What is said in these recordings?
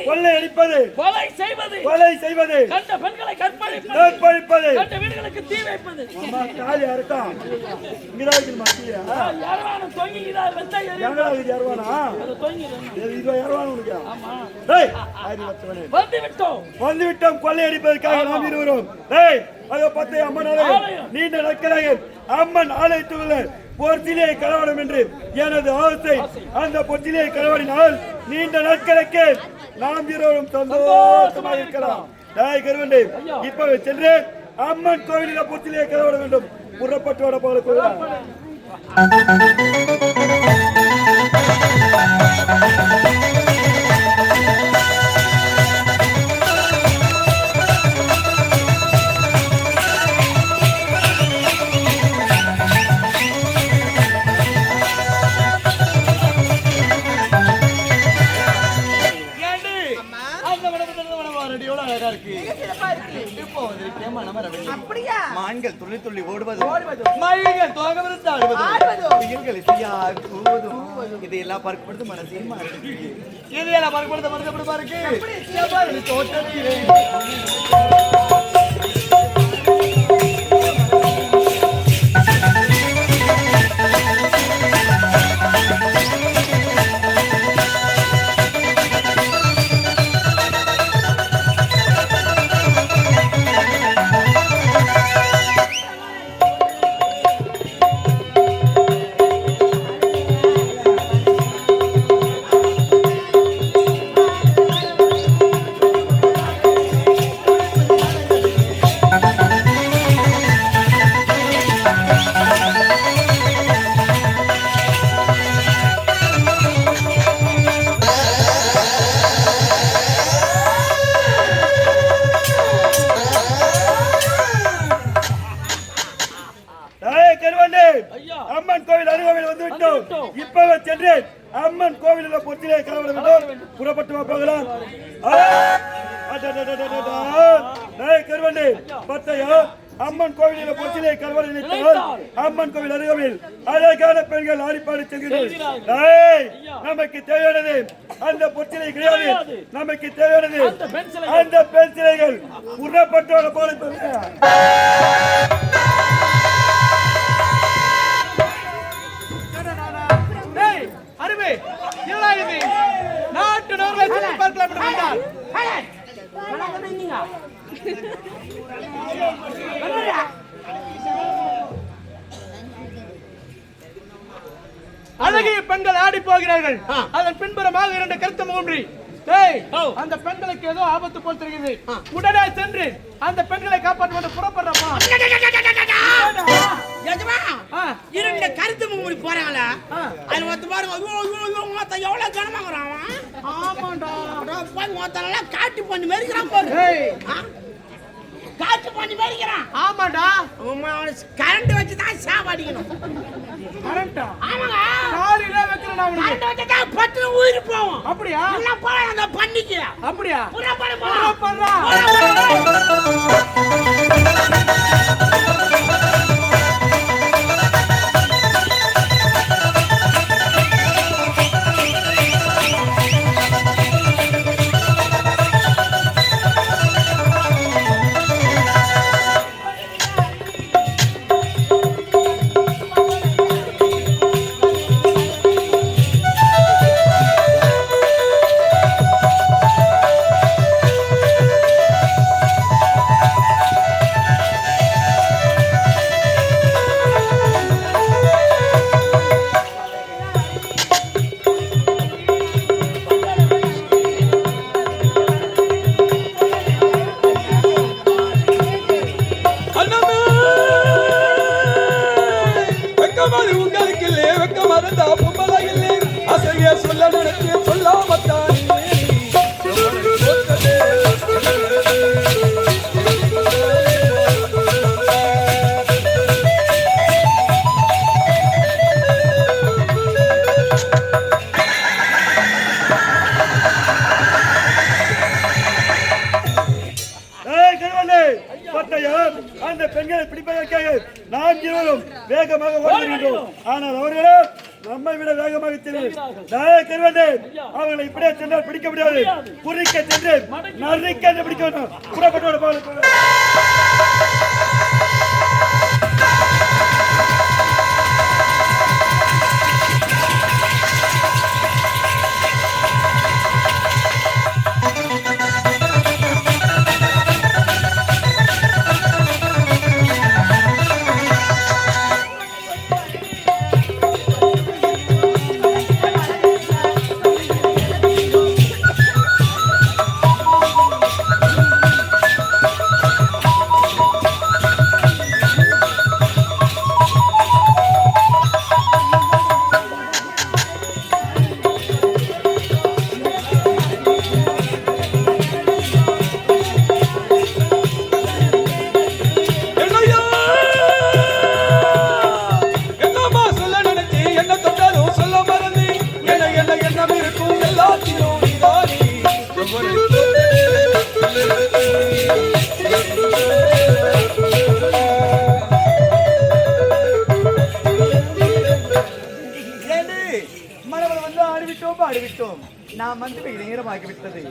கொள்ளையடிப்பது, கொலை செய்வது, கண்ட பெண்களை கற்பழிப்பது, கண்ட வீடுகளுக்கு தீ வைப்பது. அம்மா காலி அர்த்தம் இங்கதான் மத்தியா யாரவான தொங்கிதா வெச்சா எங்கடா யாரவானா அது தொங்கிது இது யாரவான உனக்கு ஆமா டேய் ஆதி வச்சவனே வந்து விட்டோம் கொள்ளையடிப்பதற்காக நாம் இருவரும் டேய் அதோ பத்தை அம்மன் ஆலயம் நீண்ட நாட்களாக அம்மன் ஆலயத்துள்ள பொற்சிலையை கலவரம் என்று எனது ஆசை. அந்த பொற்சிலையை கலவரினால் நீண்ட நாட்களுக்கு நாம் இருவரும் சந்தோஷமாக இருக்கலாம். டேய் கருவண்டே இப்பவே சென்று அம்மன் கோவிலில் பொற்சிலையை கலவர வேண்டும். புறப்பட்டோட போல கோவில் மான்கள் துள்ளி துள்ளி ஓடுவது, மயில்கள் இதையெல்லாம் பார்க்கப்படுது மனசையும் இதையெல்லாம் பார்க்கப்படுது மனசப்படி பாருக்கு தோட்டத்திலே அம்மன் கோவில் அருகாமையில் வந்து விட்டோம். இப்பவே சென்று அம்மன் கோவிலில் பொற்சிலையை கலவர வேண்டும். புறப்பட்டு போகலாம். கருவண்டே பத்தையா அம்மன் கோவிலில் பொற்சிலையை கலவர நினைத்தால் அம்மன் கோவில் அருகாமையில் அழகான பெண்கள் ஆடிப்பாடி செல்கிறார்கள். நமக்கு தேவையானது அந்த பொற்சிலை கிடையாது. நமக்கு தேவையானது அந்த பெண் சிலைகள். புறப்பட்டோட போல அருமை இல்லாதது நாட்டு நோர்களை சுற்றி பார்க்கலாம் என்று வந்தால் அழகிய பெண்கள் ஆடி போகிறார்கள். அதன் பின்புறமாக இரண்டு கருத்து மூன்றி அந்த பெண்களுக்கு ஏதோ ஆபத்து போல் தெரிகிறது. உடனே சென்று அந்த பெண்களை காப்பாற்ற புறப்படுறப்பா. இரண்டு கருத்து மூடி போறாங்களா அது ஒருத்த பாருங்க எவ்வளவு கனமாகறான். ஆமாண்டா போய் ஒருத்தரெல்லாம் காட்டு பண்ணி மெரிக்கிறான் பாரு. காட்டு பண்ணி மெரிக்கிறான். ஆமாண்டா கரண்ட் வச்சுதான் சாவடிக்கணும். கரண்டா? ஆமாங்க காலில வைக்கிறேன் நான். கரண்ட் வச்சா பட்டு உயிர் போவும். அப்படியா? எல்லாம் போற அந்த பண்ணிக்கு. அப்படியா? புறப்படுறா. அந்த பெண்களை பிடிப்பதற்காக நாம் இருவரும் வேகமாக ஓடுகின்றோம். ஆனால் அவர்களோ நம்மை விட வேகமாக செல்வது அவங்களை இப்படியே சென்றால் பிடிக்க முடியாது. குறிக்க சென்று நறுக்க பிடிக்க வேண்டும். புறப்பட்டு ஆடிவிட்டோம். நான் வந்து நேரமாகி விட்டது.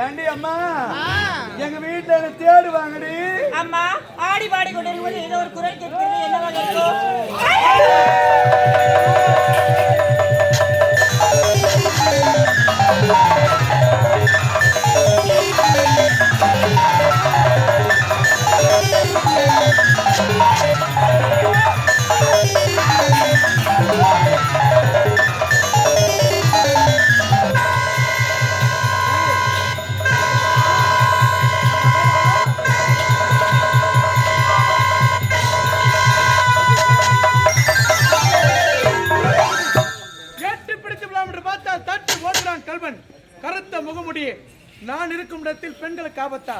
ஏண்டி அம்மா எங்க வீட்டுல தேடுவாங்கடி. அம்மா ஆடி பாடி கொண்டிருக்கும்போது ஏதோ ஒரு குரல் கேட்கிறது. என்னவாக இருக்கும்? கருத்த முகமுடியே நான் இருக்கும் இடத்தில் பெண்களுக்கு ஆபத்தா?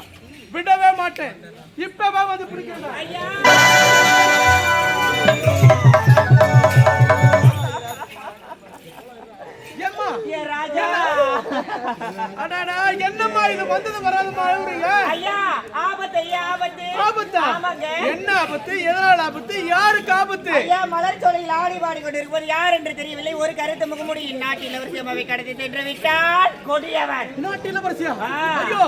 விடவே மாட்டேன். இப்பவே வந்து பிடிக்கிறேன். என்னம்மா இது வந்தது வராதுமா? என்ன ஆபத்து? எதனால் ஆபத்து? யாருக்கு ஆபத்து? மலர் சோலையில் ஆடி பாடி கொண்டிருப்பது யார் என்று தெரியவில்லை. ஒரு கருத்து முகமுடி நாட்டு இளவரசியம்மாவை கடத்தி சென்று விட்டார் கொடியவன். நாட்டு இளவரசியா? ஐயோ,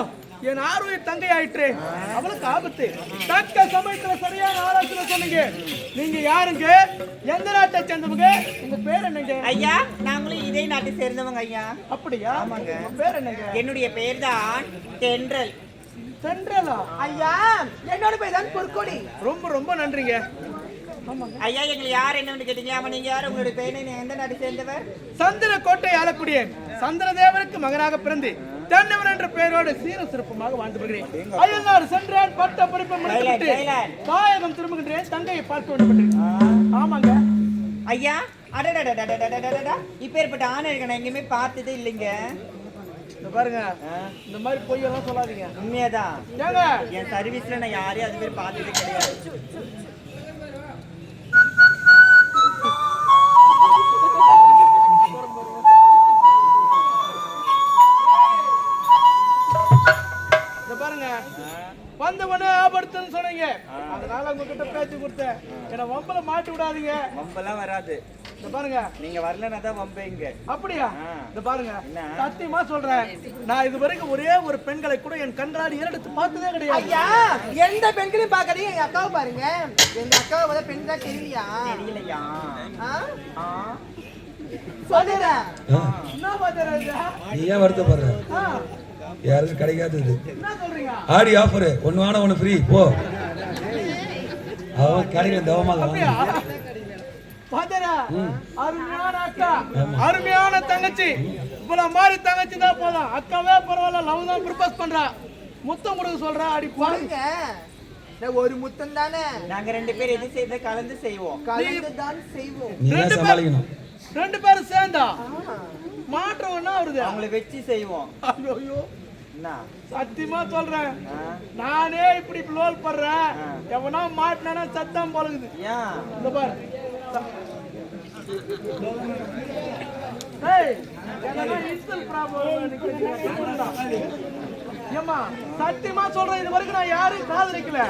என் ஆர்வம் தங்கை ஆயிற்று. அவளுக்கு ஆபத்து. தக்க சமயத்துல சரியான ஆலோசனை சொன்னீங்க. நீங்க யாருங்க? எந்த நாட்டை சேர்ந்தவங்க? உங்க பேர் என்னங்க? ஐயா, நாங்களும் இதே நாட்டை சேர்ந்தவங்க ஐயா. அப்படியா? ஆமாங்க. பேர் என்னங்க? என்னுடைய பேர் தான் தென்றல். தென்றலா? ஐயா, என்னோட பேர் தான் பொற்கொடி. ரொம்ப ரொம்ப நன்றிங்க. ஐயா, எங்களை யார் என்னன்னு கேட்டீங்க. ஆமா, நீங்க யார்? உங்களுடைய பேரை எந்த நாட்டை சேர்ந்தவர்? சந்திர கோட்டை ஆளக்கூடிய சந்திரதேவருக்கு மகனாக பிறந்து தென்னவன் என்ற பெயரோடு சீர சிறப்புமாக வாழ்ந்து வருகிறேன். அயல்நாடு சென்றேன், பட்ட படிப்பை முடித்துவிட்டு தாயகம் திரும்புகின்றேன். தங்கையை பார்க்க வேண்டும். ஆமாங்க ஐயா. அடடடடடடடடடா, இப்பேற்பட்ட ஆணை இருக்க நான் எங்கேயுமே பார்த்ததே இல்லைங்க. இந்த பாருங்க, இந்த மாதிரி பொய்யெல்லாம் சொல்லாதீங்க. உண்மையாதான். ஏங்க, என் சர்வீஸ்ல நான் யாரையும் அது மாதிரி பார்த்ததே கிடையாது. வந்தவனே ஆபத்துன்னு சொன்னீங்க. அதனால உங்ககிட்ட பேச்சு கொடுத்தேன். என்ன வம்பல மாட்டி விடாதீங்க. வம்பெல்லாம் வராது. இந்த பாருங்க, நீங்க வரலன்னா தான் வம்பேங்க. அப்படியா? இந்த பாருங்க, சத்தியமா சொல்றேன், நான் இது வரைக்கும் ஒரே ஒரு பெண்களை கூட என் கண்களால் ஏறெடுத்து பார்த்ததே கிடையாது. ஐயா, எந்த பெண்களையும் பார்க்காதீங்க. எங்க அக்காவை பாருங்க. எங்க அக்காவை வந்து பெண் தான் தெரியலையா? தெரியலையா? சொல்லுங்க. என்ன பாத்தீங்க? நீ ஏன் வருத்தப்படுற? யாரும் கிடைக்காதது. ஆடி ஆஃபர் ஒன்னு வாங்க ஒன்னு ஃப்ரீ. போ, அவன் கிடைக்கிற தவமாக. அருமையான அக்கா, அருமையான தங்கச்சி. இவ்வளவு மாதிரி தங்கச்சி தான் போதும். அக்காவே பரவாயில்ல, லவ் தான் ப்ரப்போஸ் பண்றா. முத்தம் கொடுக்க சொல்றா. அடி பாருங்க, ஒரு முத்தம் தானே. நாங்க ரெண்டு பேரும் எது செய்த கலந்து செய்வோம். கலந்து தான் செய்வோம். ரெண்டு பேரும் சேர்ந்தா மாற்றம் என்ன வருது? அவங்களை வச்சு செய்வோம். ஐயோ, சத்தியமா சொல்றேன், நானே இப்படி லோல் பண்றேன். எவனா மாட்டினா சத்தம் போலகுது. இந்த பாரு, சத்தியமா சொல்றேன், இது வரைக்கும் நான் யாரையும் காதலிக்கல.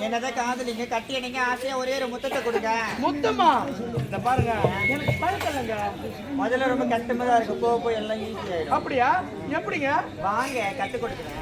என்னதான் காதலிங்க கட்டி அணைங்க ஆசையா ஒரே ஒரு முத்தத்தை கொடுங்க. முத்தமா இந்த பாருங்க எனக்கு பழக்கலங்க. முதல்ல ரொம்ப கஷ்டமா தான் இருக்கு, போக போய் எல்லாம் ஈஸி ஆயிடும். அப்படியா? எப்படிங்க? வாங்க கத்து கொடுக்குறேன்.